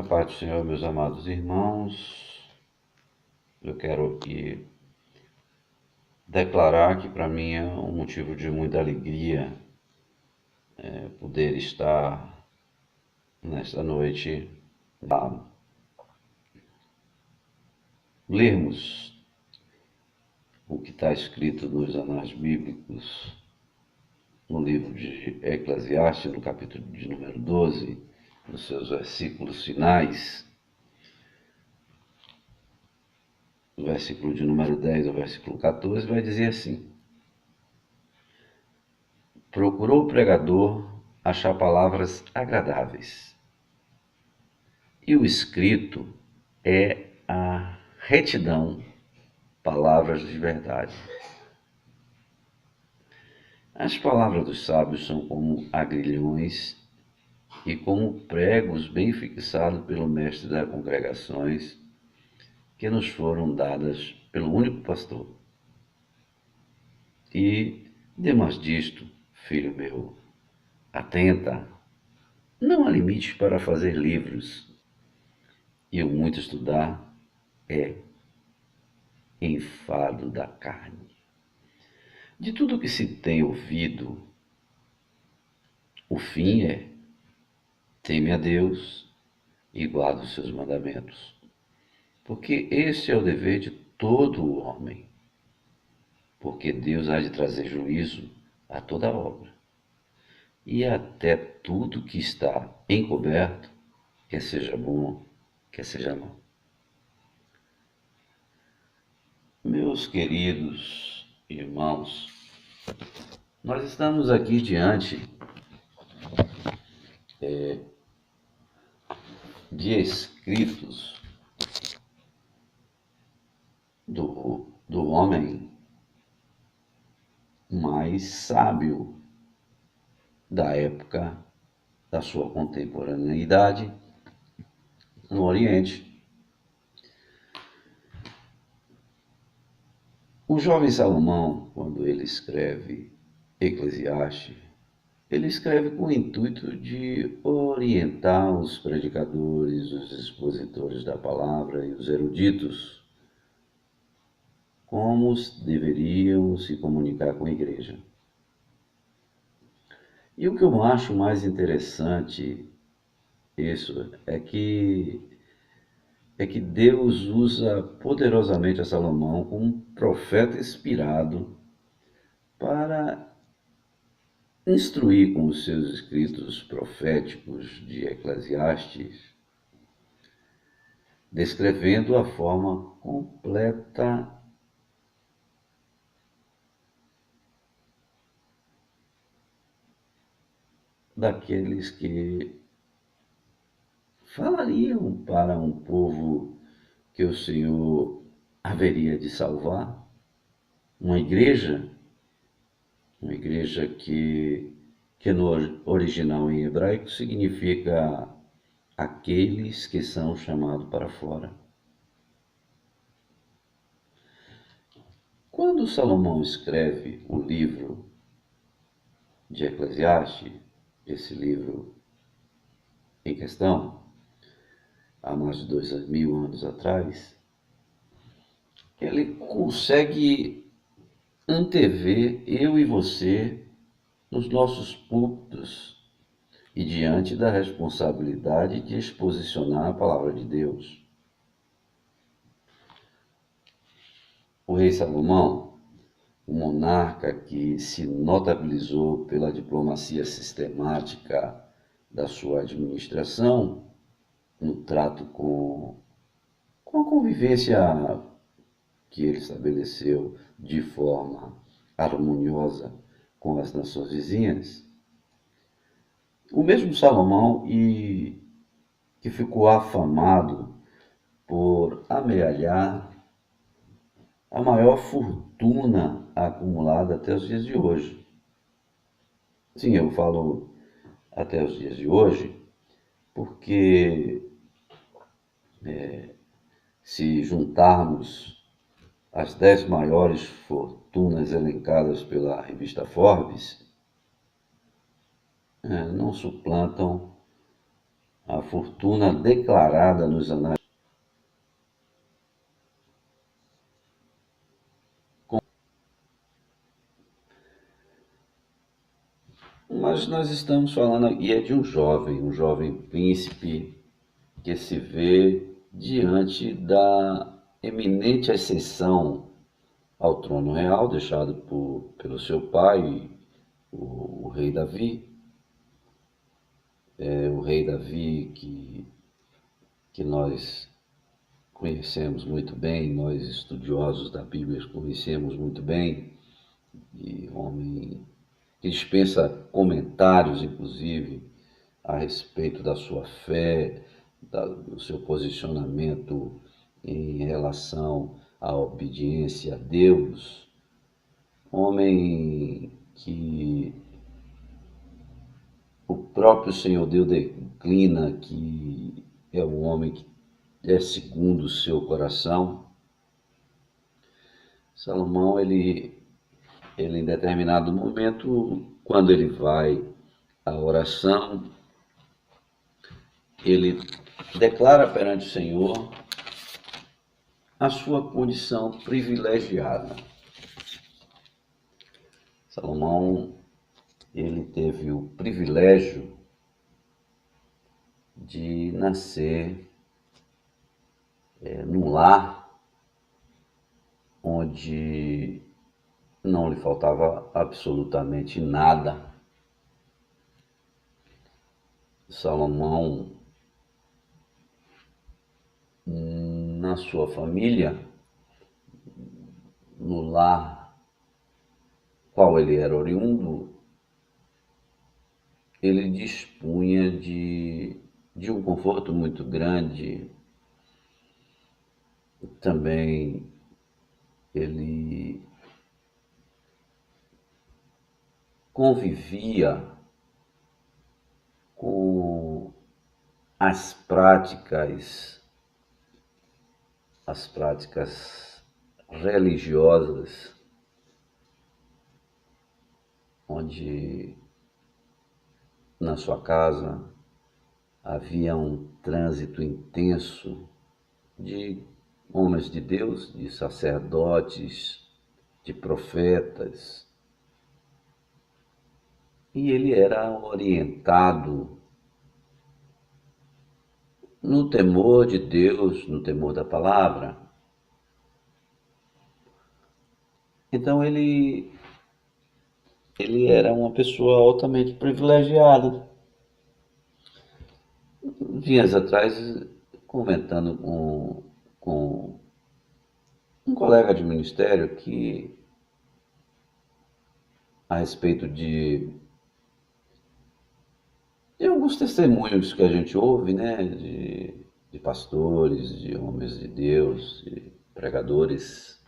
A paz do Senhor, meus amados irmãos, eu quero aqui declarar que para mim é um motivo de muita alegria poder estar nesta noite a lermos o que está escrito nos anais bíblicos, no livro de Eclesiastes, no capítulo de número 12, nos seus versículos finais. O versículo de número 10 ao versículo 14 vai dizer assim: procurou o pregador achar palavras agradáveis, e o escrito é a retidão, palavras de verdade. As palavras dos sábios são como agrilhões e como pregos bem fixados pelo mestre das congregações, que nos foram dadas pelo único pastor. E, demais disto, filho meu, atenta, não há limite para fazer livros, e o muito estudar é enfado da carne. De tudo que se tem ouvido, o fim é: teme a Deus e guarda os seus mandamentos, porque esse é o dever de todo o homem, porque Deus há de trazer juízo a toda obra, e até tudo que está encoberto, quer seja bom, quer seja mal. Meus queridos irmãos, nós estamos aqui diante de escritos do homem mais sábio da época da sua contemporaneidade no Oriente. O jovem Salomão, quando ele escreve Eclesiastes, ele escreve com o intuito de orientar os predicadores, os expositores da palavra e os eruditos como deveriam se comunicar com a igreja. E o que eu acho mais interessante é que Deus usa poderosamente a Salomão como um profeta inspirado para instruir com os seus escritos proféticos de Eclesiastes, descrevendo a forma completa daqueles que falariam para um povo que o Senhor haveria de salvar, uma igreja que no original em hebraico significa aqueles que são chamados para fora. Quando Salomão escreve o livro de Eclesiastes, esse livro em questão, há mais de 2000 anos atrás, ele consegue antever eu e você nos nossos púlpitos e diante da responsabilidade de exposicionar a palavra de Deus. O rei Salomão, o monarca que se notabilizou pela diplomacia sistemática da sua administração, no trato com a convivência que ele estabeleceu de forma harmoniosa com as nações vizinhas, o mesmo Salomão que ficou afamado por amealhar a maior fortuna acumulada até os dias de hoje. Sim, eu falo até os dias de hoje, porque se juntarmos as 10 maiores fortunas elencadas pela revista Forbes, não suplantam a fortuna declarada nos anais. Mas nós estamos falando aqui de um jovem príncipe que se vê diante da eminente ascensão ao trono real deixado pelo seu pai, o rei Davi. O rei Davi que nós conhecemos muito bem, nós estudiosos da Bíblia conhecemos muito bem, e homem que dispensa comentários, inclusive, a respeito da sua fé, do seu posicionamento em relação à obediência a Deus. Homem que o próprio Senhor Deus declina, que é um homem que é segundo o seu coração. Salomão, ele em determinado momento, quando ele vai à oração, ele declara perante o Senhor a sua condição privilegiada. Salomão, ele teve o privilégio de nascer num lar onde não lhe faltava absolutamente nada. Salomão, na sua família, no lar qual ele era oriundo, ele dispunha de um conforto muito grande. Também ele convivia com as práticas religiosas, onde na sua casa havia um trânsito intenso de homens de Deus, de sacerdotes, de profetas. E ele era orientado no temor de Deus, no temor da palavra. Então ele era uma pessoa altamente privilegiada. Dias atrás, comentando com um colega de ministério que a respeito de alguns testemunhos que a gente ouve, né, de pastores, de homens de Deus, de pregadores,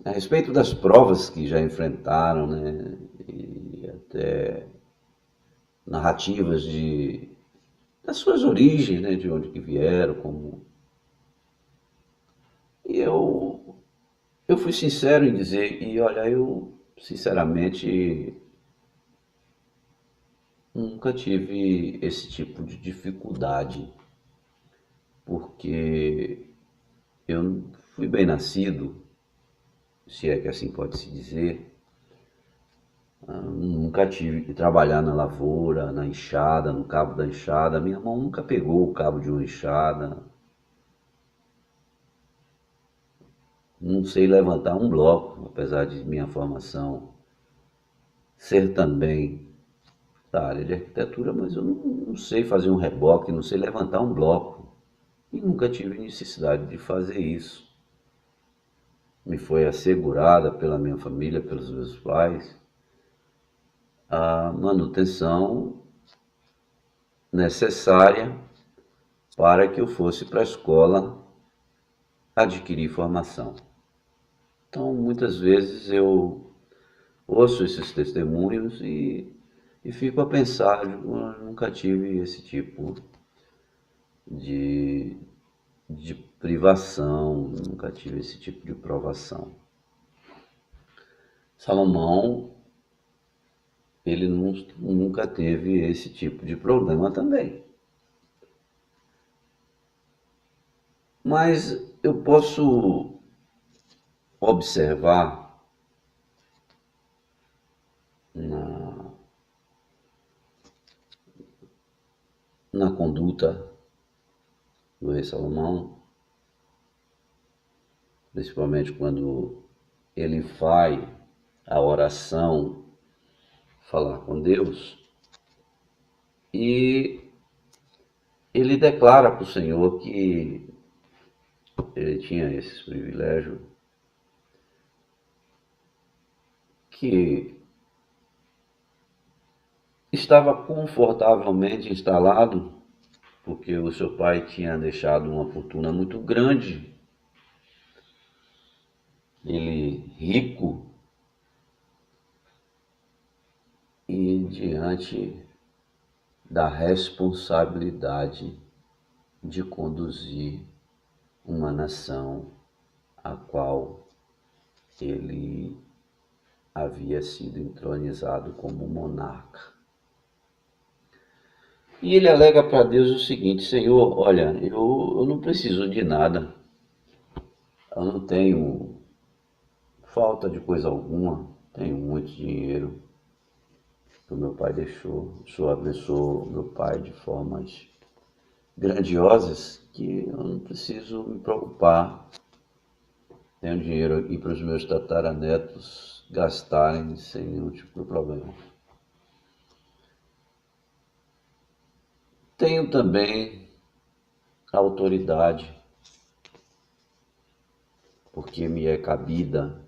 a respeito das provas que já enfrentaram, né, e até narrativas das suas origens, né, de onde que vieram, como... E eu fui sincero em dizer, e olha, eu sinceramente nunca tive esse tipo de dificuldade, porque eu fui bem nascido, se é que assim pode se dizer. Nunca tive que trabalhar na lavoura, na enxada, no cabo da enxada. Minha mão nunca pegou o cabo de uma enxada. Não sei levantar um bloco, apesar de minha formação ser também da área de arquitetura, mas eu não sei fazer um reboque, não sei levantar um bloco. E nunca tive necessidade de fazer isso. Me foi assegurada pela minha família, pelos meus pais, a manutenção necessária para que eu fosse para a escola adquirir formação. Então, muitas vezes eu ouço esses testemunhos e fico a pensar, eu nunca tive esse tipo de privação, nunca tive esse tipo de provação. Salomão, ele nunca teve esse tipo de problema também. Mas eu posso observar na conduta do rei Salomão, principalmente quando ele vai à oração falar com Deus, e ele declara para o Senhor que ele tinha esse privilégio, que estava confortavelmente instalado, porque o seu pai tinha deixado uma fortuna muito grande, ele rico, e diante da responsabilidade de conduzir uma nação a qual ele havia sido entronizado como monarca. E ele alega para Deus o seguinte: Senhor, olha, eu não preciso de nada, eu não tenho falta de coisa alguma, tenho muito dinheiro que o meu pai deixou, o Senhor abençoou meu pai de formas grandiosas que eu não preciso me preocupar. Tenho dinheiro aqui para os meus tataranetos gastarem sem nenhum tipo de problema. Tenho também autoridade, porque me é cabida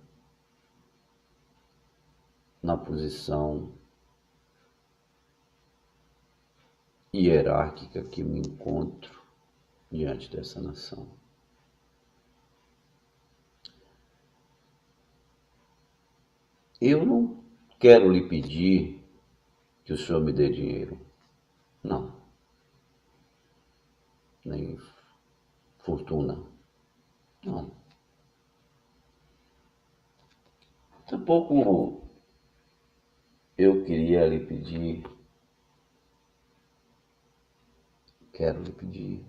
na posição hierárquica que me encontro diante dessa nação. Eu não quero lhe pedir que o Senhor me dê dinheiro, não, nem fortuna, não. Tampouco eu queria lhe pedir, quero lhe pedir,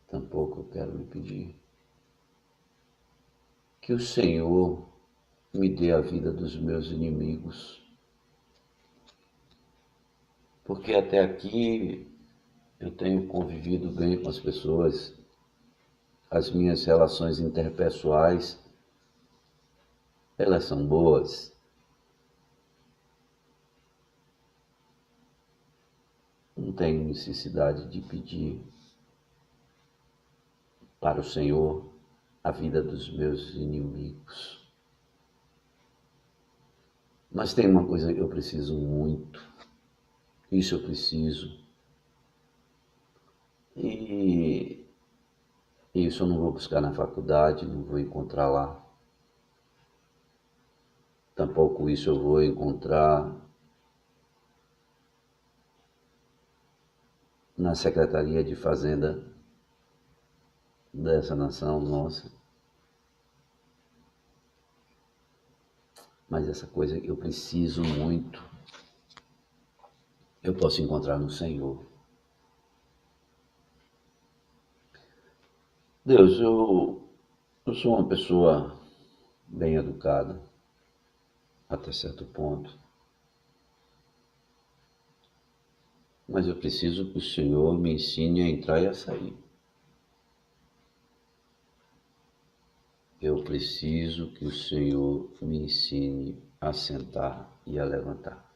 tampouco eu quero lhe pedir que o Senhor me dê a vida dos meus inimigos, porque até aqui eu tenho convivido bem com as pessoas, as minhas relações interpessoais, elas são boas. Não tenho necessidade de pedir para o Senhor a vida dos meus inimigos. Mas tem uma coisa que eu preciso muito, isso eu preciso, e isso eu não vou buscar na faculdade, não vou encontrar lá. Tampouco isso eu vou encontrar na Secretaria de Fazenda dessa nação nossa. Mas essa coisa que eu preciso muito, eu posso encontrar no Senhor. Deus, eu sou uma pessoa bem educada, até certo ponto. Mas eu preciso que o Senhor me ensine a entrar e a sair. Eu preciso que o Senhor me ensine a sentar e a levantar.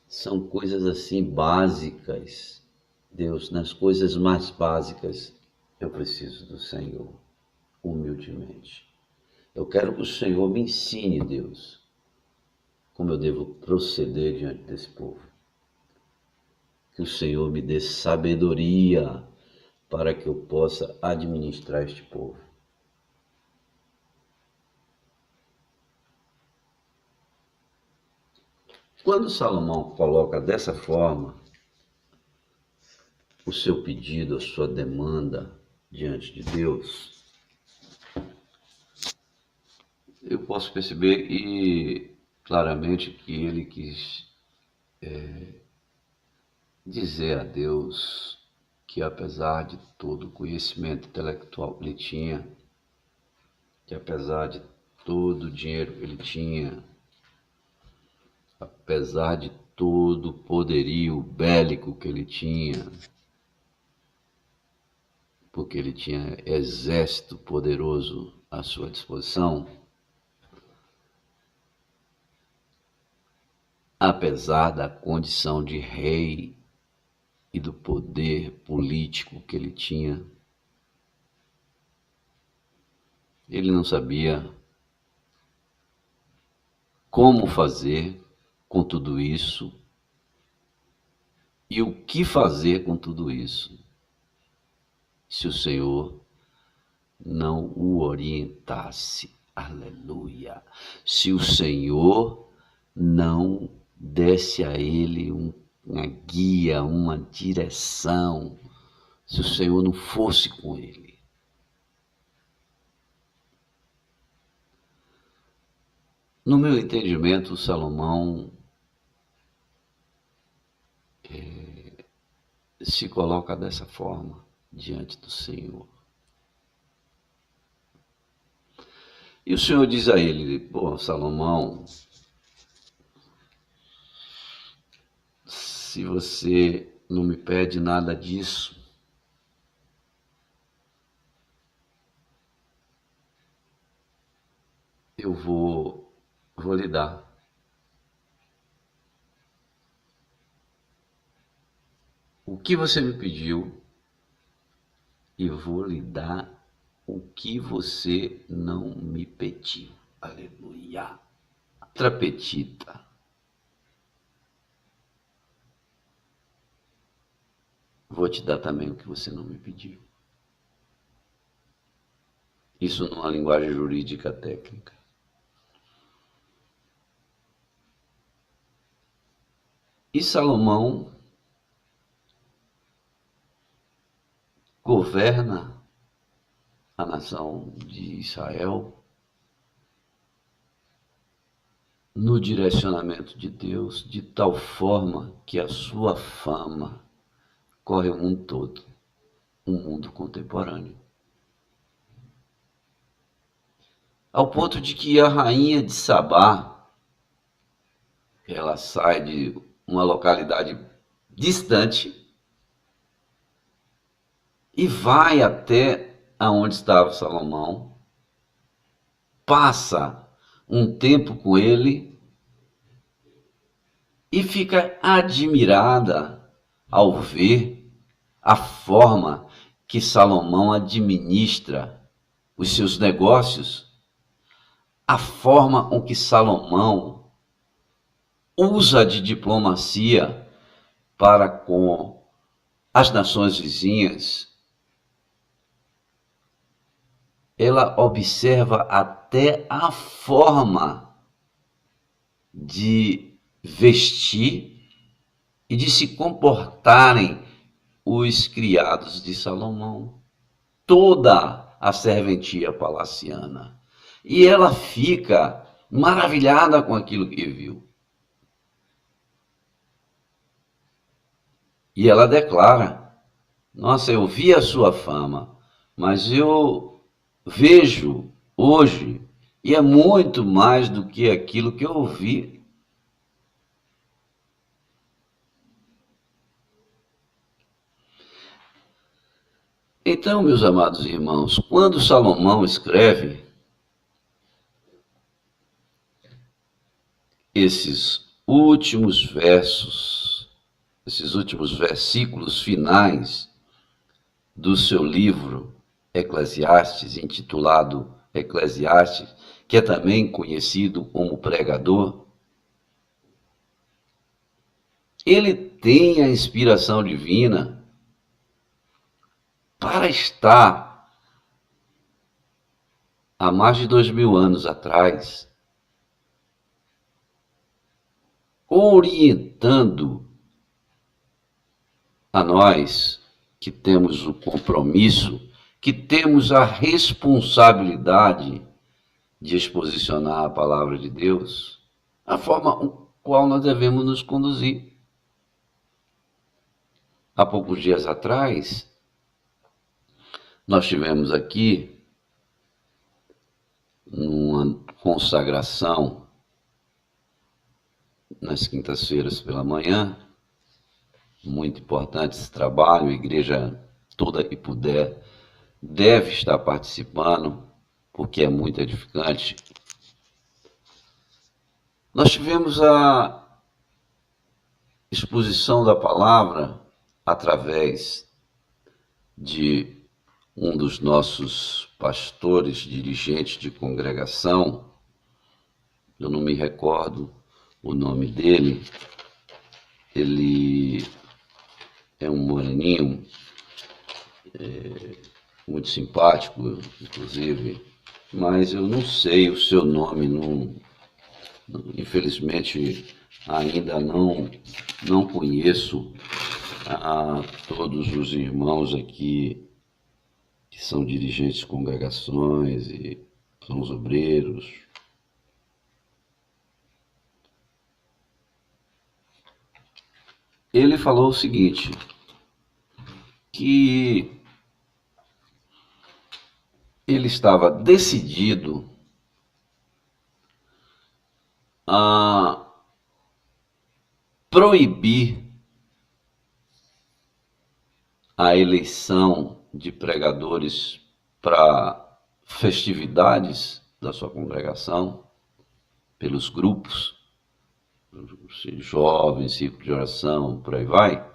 São coisas assim básicas. Deus, nas coisas mais básicas, eu preciso do Senhor, humildemente. Eu quero que o Senhor me ensine, Deus, como eu devo proceder diante desse povo. Que o Senhor me dê sabedoria para que eu possa administrar este povo. Quando Salomão coloca dessa forma o seu pedido, a sua demanda diante de Deus, eu posso perceber que claramente que ele quis dizer a Deus que, apesar de todo o conhecimento intelectual que ele tinha, que apesar de todo o dinheiro que ele tinha, apesar de todo o poderio bélico que ele tinha, porque ele tinha exército poderoso à sua disposição, apesar da condição de rei e do poder político que ele tinha, ele não sabia como fazer com tudo isso e o que fazer com tudo isso, se o Senhor não o orientasse. Aleluia! Se o Senhor não desse a ele uma guia, uma direção, se o Senhor não fosse com ele. No meu entendimento, Salomão se coloca dessa forma diante do Senhor. E o Senhor diz a ele: pô, Salomão, se você não me pede nada disso, eu vou lhe dar. O que você me pediu, eu vou lhe dar o que você não me pediu. Aleluia. Trapetita. Vou te dar também o que você não me pediu. Isso numa linguagem jurídica técnica. E Salomão governa a nação de Israel no direcionamento de Deus, de tal forma que a sua fama corre o mundo todo, o mundo contemporâneo. Ao ponto de que a rainha de Sabá, ela sai de uma localidade distante e vai até aonde estava Salomão, passa um tempo com ele e fica admirada ao ver a forma que Salomão administra os seus negócios, a forma com que Salomão usa de diplomacia para com as nações vizinhas. Ela observa até a forma de vestir e de se comportarem os criados de Salomão, toda a serventia palaciana. E ela fica maravilhada com aquilo que viu. E ela declara: nossa, eu vi a sua fama, mas eu vejo hoje, e é muito mais do que aquilo que eu vi. Então, meus amados irmãos, quando Salomão escreve esses últimos versos, esses últimos versículos finais do seu livro Eclesiastes, intitulado Eclesiastes, que é também conhecido como Pregador, ele tem a inspiração divina para estar há mais de 2000 anos atrás orientando a nós que temos o compromisso, que temos a responsabilidade de exposicionar a palavra de Deus, a forma qual nós devemos nos conduzir. Há poucos dias atrás, nós tivemos aqui uma consagração nas quintas-feiras pela manhã, muito importante esse trabalho, a igreja toda que puder deve estar participando, porque é muito edificante. Nós tivemos a exposição da palavra através de um dos nossos pastores, dirigentes de congregação, eu não me recordo o nome dele, ele é um moreninho, muito simpático, inclusive, mas eu não sei o seu nome, infelizmente ainda não conheço a todos os irmãos aqui que são dirigentes de congregações e são os obreiros. Ele falou o seguinte, que ele estava decidido a proibir a eleição de pregadores para festividades da sua congregação, pelos grupos, jovens, círculo de oração, por aí vai,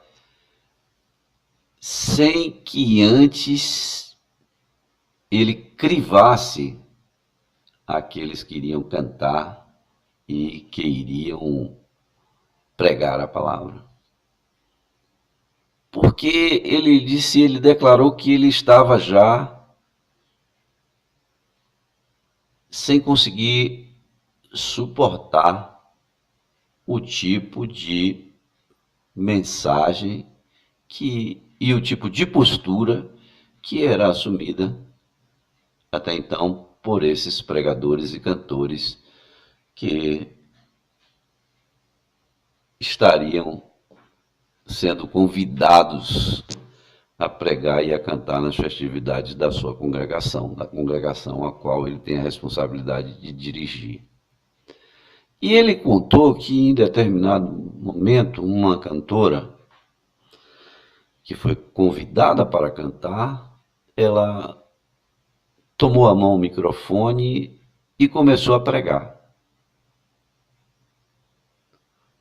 sem que antes ele crivasse aqueles que iriam cantar e que iriam pregar a palavra. Porque ele declarou que ele estava já sem conseguir suportar o tipo de mensagem e o tipo de postura que era assumida até então por esses pregadores e cantores que estariam sendo convidados a pregar e a cantar nas festividades da sua congregação, da congregação a qual ele tem a responsabilidade de dirigir. E ele contou que em determinado momento uma cantora que foi convidada para cantar, ela tomou a mão o microfone e começou a pregar.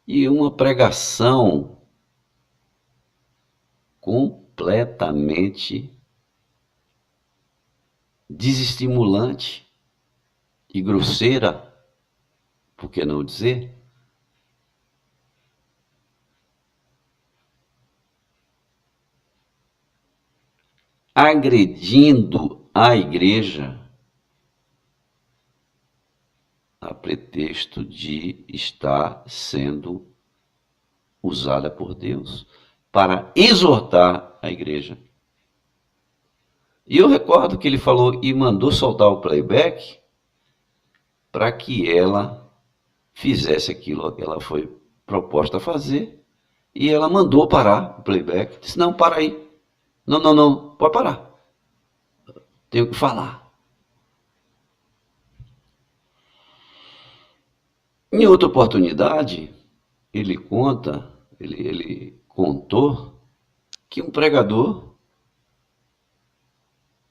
E uma pregação completamente desestimulante e grosseira, por que não dizer? Agredindo a igreja a pretexto de estar sendo usada por Deus para exortar a igreja. E eu recordo que ele falou e mandou soltar o playback para que ela fizesse aquilo que ela foi proposta a fazer, e ela mandou parar o playback. Disse, não, para aí. Não, pode parar. Tenho que falar. Em outra oportunidade, ele contou que um pregador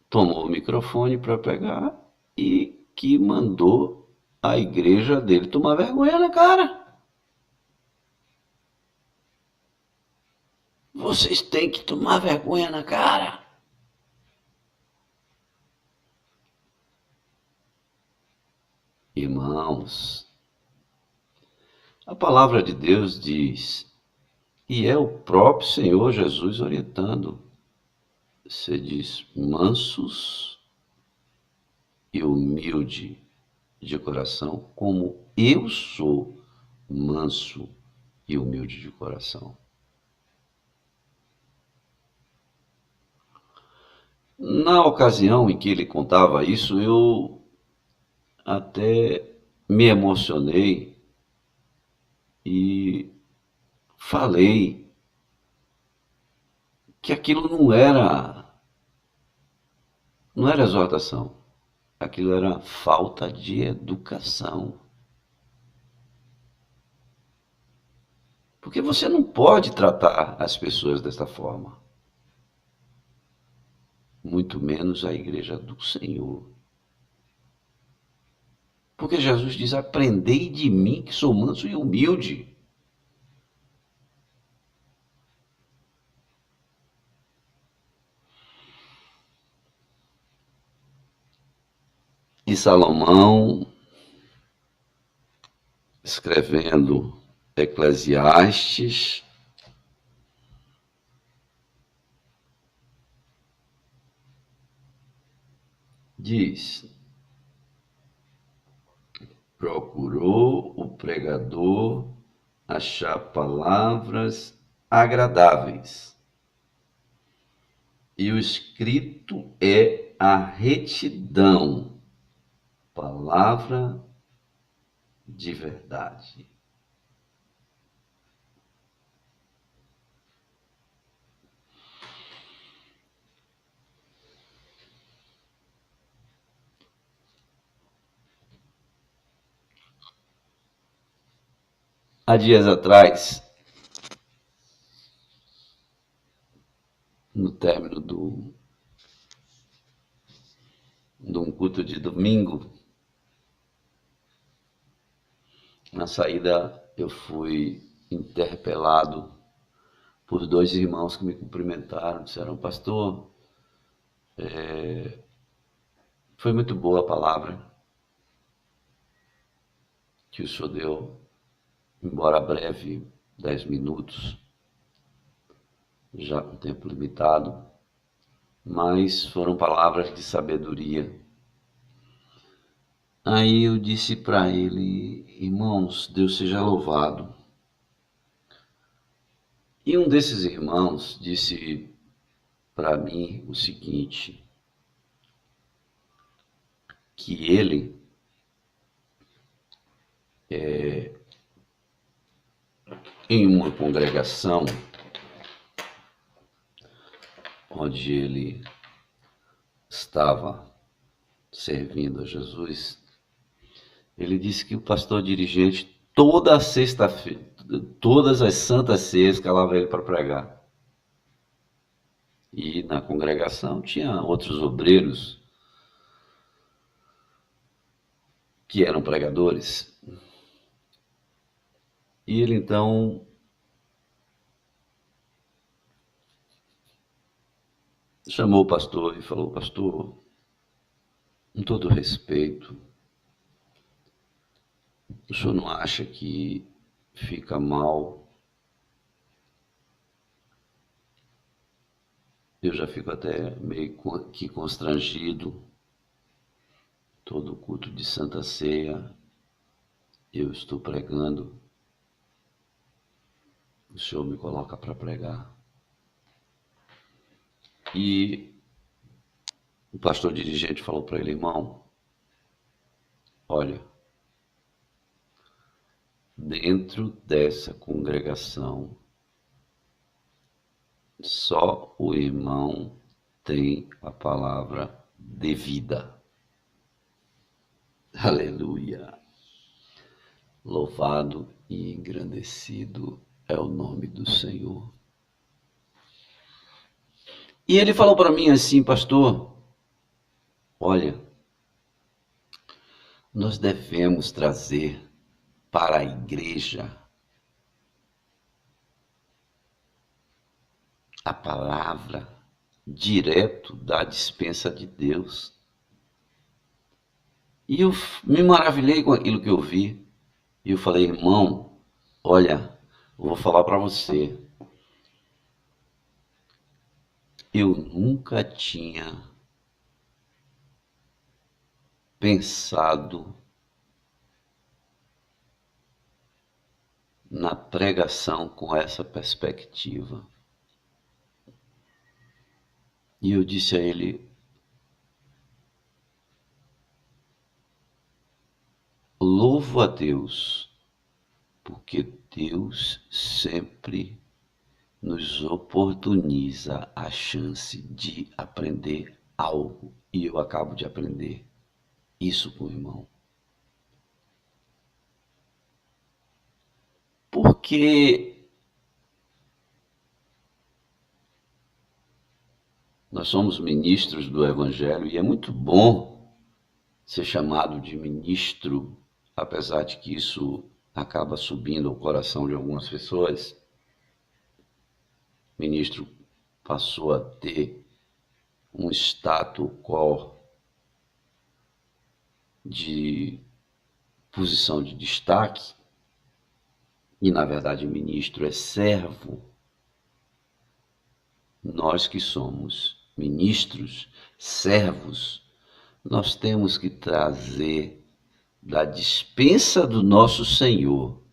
tomou o microfone para pegar e que mandou a igreja dele tomar vergonha na cara. Vocês têm que tomar vergonha na cara. Irmãos, a palavra de Deus diz, e é o próprio Senhor Jesus orientando, você diz, mansos e humilde de coração, como eu sou manso e humilde de coração. Na ocasião em que ele contava isso, eu até me emocionei, e falei que aquilo não era exortação, aquilo era falta de educação. Porque você não pode tratar as pessoas dessa forma, muito menos a igreja do Senhor. Porque Jesus diz: aprendei de mim que sou manso e humilde. E Salomão, escrevendo Eclesiastes, diz: procurou o pregador achar palavras agradáveis, e o escrito é a retidão, palavra de verdade. Há dias atrás, no término de um culto de domingo, na saída eu fui interpelado por dois irmãos que me cumprimentaram, disseram: pastor, foi muito boa a palavra que o senhor deu, embora breve, 10 minutos, já com tempo limitado, mas foram palavras de sabedoria. Aí eu disse para ele: irmãos, Deus seja louvado. E um desses irmãos disse para mim o seguinte, que ele em uma congregação onde ele estava servindo a Jesus, ele disse que o pastor dirigente toda sexta-feira, todas as santas ceias, calava ele para pregar. E na congregação tinha outros obreiros que eram pregadores. E ele então chamou o pastor e falou: pastor, com todo respeito, o senhor não acha que fica mal? Eu já fico até meio que constrangido. Todo culto de Santa Ceia eu estou pregando, o senhor me coloca para pregar. E o pastor dirigente falou para ele: irmão, olha, dentro dessa congregação, só o irmão tem a palavra de vida. Aleluia! Louvado e engrandecido é o nome do Senhor. E ele falou para mim assim: pastor, olha, nós devemos trazer para a igreja a palavra direto da despensa de Deus. E eu me maravilhei com aquilo que eu vi. E eu falei: irmão, olha, eu vou falar para você. Eu nunca tinha pensado na pregação com essa perspectiva. E eu disse a ele: louvo a Deus, Porque Deus sempre nos oportuniza a chance de aprender algo. E eu acabo de aprender isso com o irmão. Porque nós somos ministros do Evangelho e é muito bom ser chamado de ministro, apesar de que isso acaba subindo ao coração de algumas pessoas. O ministro passou a ter um status quo de posição de destaque, e na verdade o ministro é servo. Nós que somos ministros, servos, nós temos que trazer da despensa do nosso Senhor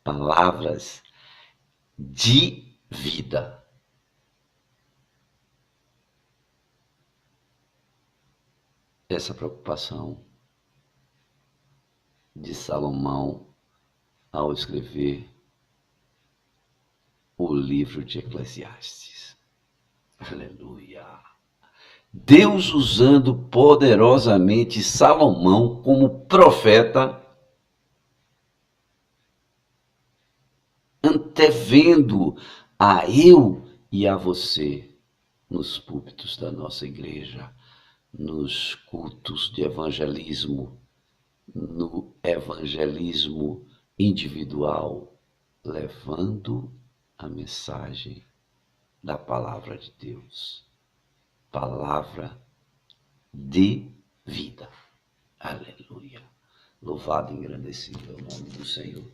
palavras de vida. Essa preocupação de Salomão ao escrever o livro de Eclesiastes. Aleluia! Deus usando poderosamente Salomão como profeta, antevendo a eu e a você nos púlpitos da nossa igreja, nos cultos de evangelismo, no evangelismo individual, levando a mensagem da palavra de Deus. Palavra de vida. Aleluia. Louvado e engrandecido é o nome do Senhor.